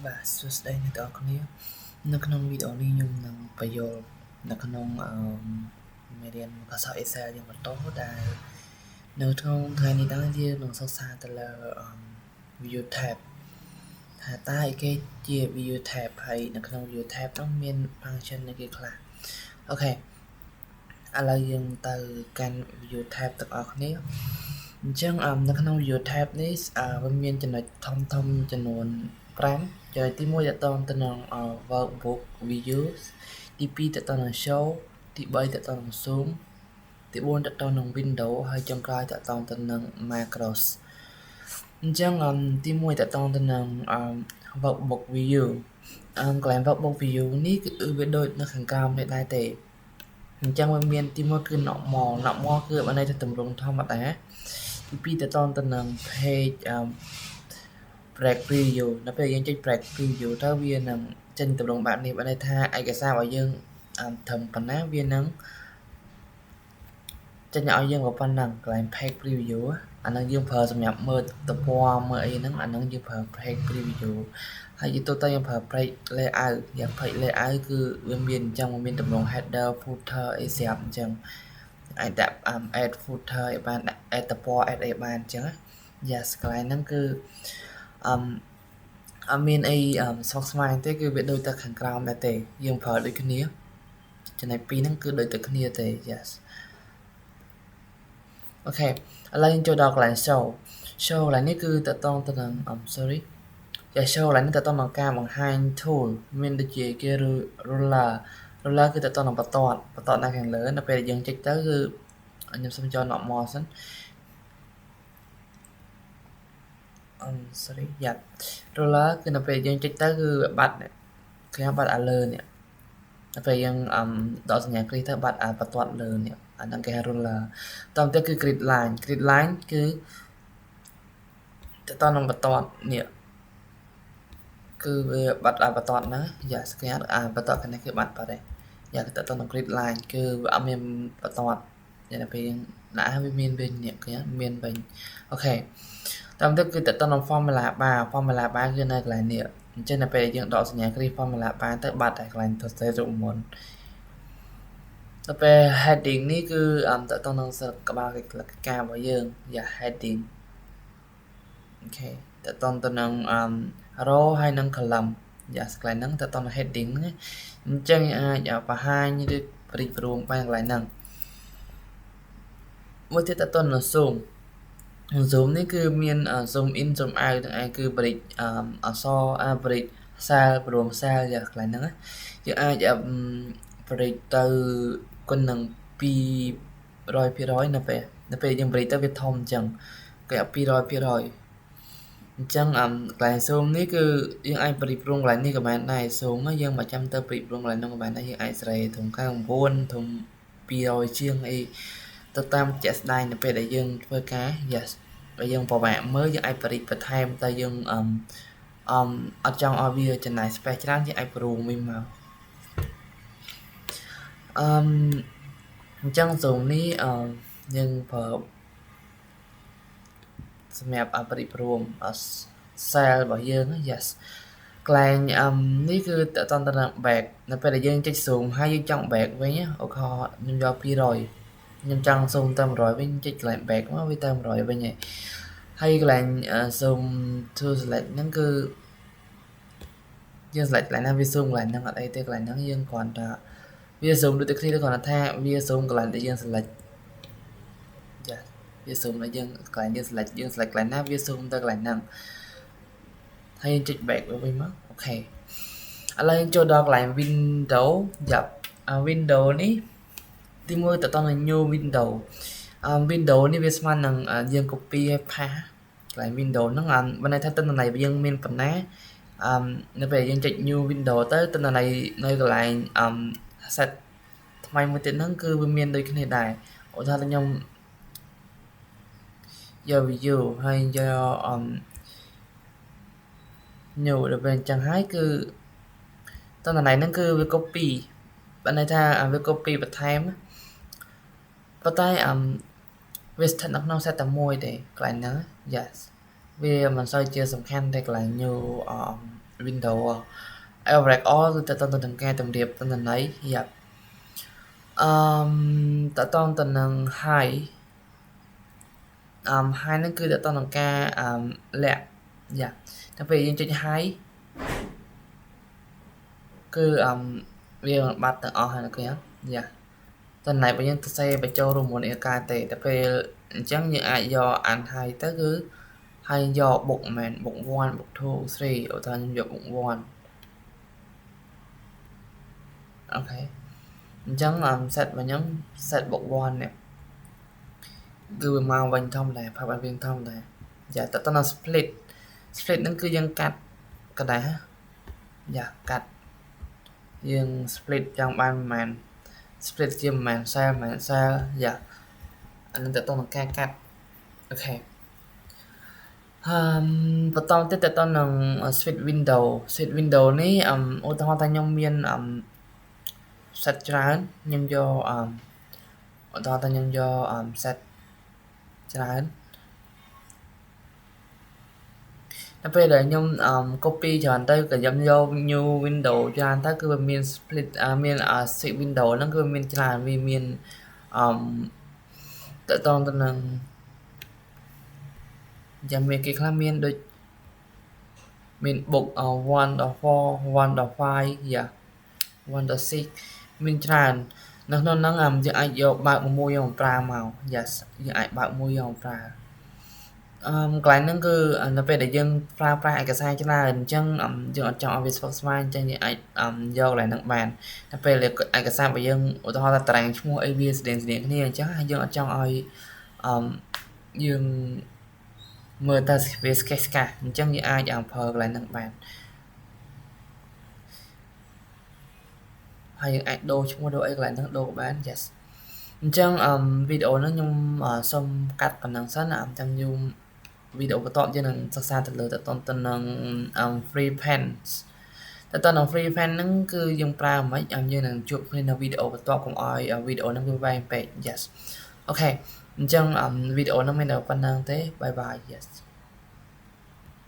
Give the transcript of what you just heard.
បាទសួស្តីអ្នកទាំងអស់គ្នានៅក្នុងវីដេអូនេះខ្ញុំនឹងបញ្យល់នៅក្នុងមេរៀនភាសាអេសាយ៉ាងបន្តដែលនៅក្នុងថ្ងៃនេះដែរយើងនឹងសិក្សាទៅលើ view tab ថាតើអីគេជា view tab ហើយនៅក្នុង view tab នោះមាន function អីគេខ្លះអូខេឥឡូវយើងទៅកាន់ view tab ទាំងអស់គ្នាអញ្ចឹងនៅក្នុង view tab នេះវាមានចំណុចធំចំនួន5ចំណុចទី1តកតងទៅនឹង workbook views ទី2តកតងនឹង show ទី3តកតងនឹង zoom ទី4តកតងនឹង window ហើយចុងក្រោយតកតងទៅនឹង macros អញ្ចឹងទី1តកតងទៅនឹងworkbook view កន្លែង workbook view នេះគឺវាដូចនៅខាងក្រោមនេះដែរទេអញ្ចឹងវាមានទី1គឺ normal គឺបានន័យថាទម្រង់ធម្មតាទី2តកតងទៅនឹង page break preview ដល់ពេលយើងចុច break preview ទៅវានឹងចេញទម្រង់បែបនេះបានន័យថាឯកសាររបស់យើងត្រឹមប៉ុណ្ណាវានឹងចេញឲ្យយើងប៉ុណ្ណឹងកន្លែង page preview អានឹងយើងប្រើសម្រាប់មើលទំព័រមើលអីហ្នឹងអានឹងយើងប្រើ page preview ហើយយើងទៅយើងប្រើ page layout យ៉ាង page layout គឺវាមានអញ្ចឹងវាមានទម្រង់ header footer អីស្រាប់អញ្ចឹងអាចដាក់ add footer ឲ្យបាន add ទំព័រ add អីបានអញ្ចឹងណា yes កន្លែងហ្នឹងគឺអត់មានអីស្មុគស្មាញទេគឺវាដូចតែខាងក្រោមដែរទេយើងប្រើដូចគ្នាចំណុចពីរហ្នឹងគឺដូចតែគ្នាទេ yes អូខេឥឡូវយើងចូលដល់កន្លែង show កន្លែងនេះគឺតកតងទៅនឹង sorry show កន្លែងនេះតកតងនឹងការបង្ហាញ tool មានដូចជាគេ ruler គឺតកតងនឹងបន្ទាត់នៅខាងលើដល់ពេលយើងចុចទៅគឺខ្ញុំសុំចូល normal សិនsorry យ៉ា ruler គឺនៅពេលយើងចុចទៅគឺបាត់គេបាត់លើនេះដល់ពេលយើងដកសញ្ញាគ្រីសទៅបាត់បន្ទាត់លើនេះអាហ្នឹងគេហៅ ruler តទៅគឺ grid line គឺតទៅនឹងបន្ទាត់នេះគឺវាបាត់បន្ទាត់ហ្នឹងយ៉ាស្គាល់បន្ទាត់ខាងនេះគឺបាត់ហើយយ៉ាទៅទៅនឹង grid line គឺវាអត់មានបន្ទាត់ដល់ពេលយើងដាក់វាមានវិញនេះគេមានវិញអូខេតាមទៅគឺតទៅនឹង formula bar គឺនៅកន្លែងនេះអញ្ចឹងដល់ពេលយើងដកសញ្ញាគ្រីស formula bar ទៅបាត់តែកន្លែងទៅសេរូបមន្តដល់ពេល heading នេះគឺតទៅនឹងក្បាលកិច្ចការរបស់យើងយ៉ា heading អូខេតទៅនឹងrow ហើយនឹង column យ៉ាកន្លែងហ្នឹងតទៅនឹង heading ហ្នឹងអញ្ចឹងអាចបង្ហាញឬប្រិចព្រមបានកន្លែងហ្នឹងមួយទៀតតទៅនឹង zoom នេះគឺមាន zoom in zoom out ទាំងឯងគឺប្រិចអក្សរប្រិច cell ព្រម cell យ៉ាងកន្លែងហ្នឹងយើងអាចប្រិចទៅគុណនឹង200% នៅពេលយើងប្រិចទៅវាធំអញ្ចឹងគេ200%អញ្ចឹងកន្លែង zoom នេះគឺយើងអាចប្រិចព្រំកន្លែងនេះក៏បានដែរ zoom យើងមិនចាំទៅប្រិចព្រំកន្លែងនោះក៏បានដែរយើងអាចស្រីធំ9ធំ200ជាងអីទៅតាមជាក់ស្ដែងនៅពេលដែលយើងធ្វើការ yes បើយើងពិបាកមើលយើងអាចប្រិចបន្ថែមតែយើងអត់ចង់ឲ្យវាចំណាយ space ច្រើនយើងអាចប្រូវិញមកអញ្ចឹង zoom នេះយើងប្រើសម្រាប់ប្រិចព្រម cell របស់យើង yes កន្លែងនេះគឺតទៅនឹង back នៅពេលដែលយើងចុច zoom ហើយយើងចង់ back វិញអូខេខ្ញុំយក200ខ្ញុំចង់ zoom ទៅ100វិញចុចកន្លែង back មកវាទៅ100វិញហើយកន្លែង zoom to select ហ្នឹងគឺយើង select កន្លែងណាវា zoom កន្លែងហ្នឹងអត់អីទេកន្លែងហ្នឹងយើងគ្រាន់តែវា zoom ដូចតែគ្នាគ្រាន់តែថាវា zoom កន្លែងដែលយើង select ចាវា zoom ឲ្យយើងកន្លែងយើង select កន្លែងណាវា zoom ទៅកន្លែងហ្នឹងហើយយើងចុច back វិញមកអូខេឥឡូវយើងចូលដល់កន្លែង window យ៉ាប់ window នេះទី1តទៅនឹង new window window នេះវាស្មើនឹងយើង copy ឲ្យ paste កន្លែង window ហ្នឹងបានន័យថាទិន្នន័យយើងមានប៉ុណ្ណានៅពេលយើងចុច new window ទៅទិន្នន័យនៅកន្លែងset ថ្មីមួយទៀតហ្នឹងគឺវាមានដូចគ្នាដែរឧទាហរណ៍ខ្ញុំយក view ហើយយកnew ដល់ពេលអញ្ចឹងហើយគឺទិន្នន័យហ្នឹងគឺវា copy បានន័យថាវា copy បន្ថែមប៉ុន្តែវាស្ថិតនៅក្នុង set តែមួយទេកន្លែងហ្នឹង yes វាមិនសូវជាសំខាន់តែកន្លែង new window overall គឺតើតទៅនឹងការតម្រៀបទិន្នន័យយ៉ាតើតទៅនឹង high high ហ្នឹងគឺតើតនឹងការលាក់យ៉ាតែពេលយើងចុច high គឺវាបាត់ទាំងអស់ហើយណាគេយ៉ាតើណៃបើយើងទៅសេបញ្ចូលរួមមួយឯកាទេតែពេលអញ្ចឹងយើងអាចយកអាន high ទៅគឺហើយយកបុកមែនបុក1បុក2 3ឧទាហរណ៍ខ្ញុំយកបុក1អូខេអញ្ចឹងset របស់ខ្ញុំ set បុក1នេះគឺវាមកវិញធម្មតាប្រាប់ឲ្យវិញធម្មតាយ៉ាតើតើ split ហ្នឹងគឺយើងកាត់កណ្ដាលយ៉ាកាត់យើង split ចង់បានប្រហែល split ជាប្រហែល cell យ៉ាអានឹងតើតើនឹងការកាត់អូខេបន្តទៀតតើតើនឹង switch window នេះឧទាហរណ៍ថាខ្ញុំមានset ច្រើនខ្ញុំយកឧទាហរណ៍ថាខ្ញុំយក set ច្រើនដល់ពេលដែលខ្ញុំcopy ច្រើនទៅក៏ខ្ញុំយក new window ច្រើនទៅគឺវាមាន split មាន switch window ហ្នឹងគឺមានច្រើនវាមានតើតទៅនឹងយ៉ាងមានគេខ្លះមានដូចមាន book 1 ដល់ 4 1ដល់ 5 យ៉ា1ដល់ 6មានច្រើននៅក្នុងហ្នឹងយើងអាចយកបើកមួយយកប្រើមក yes យើងអាចបើកមួយយកប្រើកន្លែងហ្នឹងគឺនៅពេលដែលយើងប្រើប្រាស់ឯកសារច្រើនអញ្ចឹងយើងអត់ចង់ឲ្យវាស្មុគស្មាញអញ្ចឹងយើងអាចយកកន្លែងហ្នឹងបានតែពេលឯកសាររបស់យើងឧទាហរណ៍ថាតារាងឈ្មោះអីវាស្តៀងគ្នាអញ្ចឹងយើងអត់ចង់ឲ្យយើងមើលតែវាស្កេសស្កាសអញ្ចឹងយើងអាចប្រើកន្លែងហ្នឹងបានហើយយើងអាចដូរឈ្មោះដូរអីកន្លែងហ្នឹងដូរបាន yes អញ្ចឹងវីដេអូហ្នឹងខ្ញុំសូមកាត់ប៉ុណ្ណឹងសិនចាំខ្ញុំវីដេអូបន្ទាប់យើងនឹងសិក្សាទៅលើតទៅនឹង free pen តើតើនឹង free pen ហ្នឹងគឺយើងប្រើមិនយើងនឹងជួបគ្នានៅវីដេអូបន្ទាប់កុំឲ្យវីដេអូហ្នឹងវាវែងពេក yes អូខេអញ្ចឹងវីដេអូហ្នឹងមានតែប៉ុណ្្នឹងទេ bye bye yes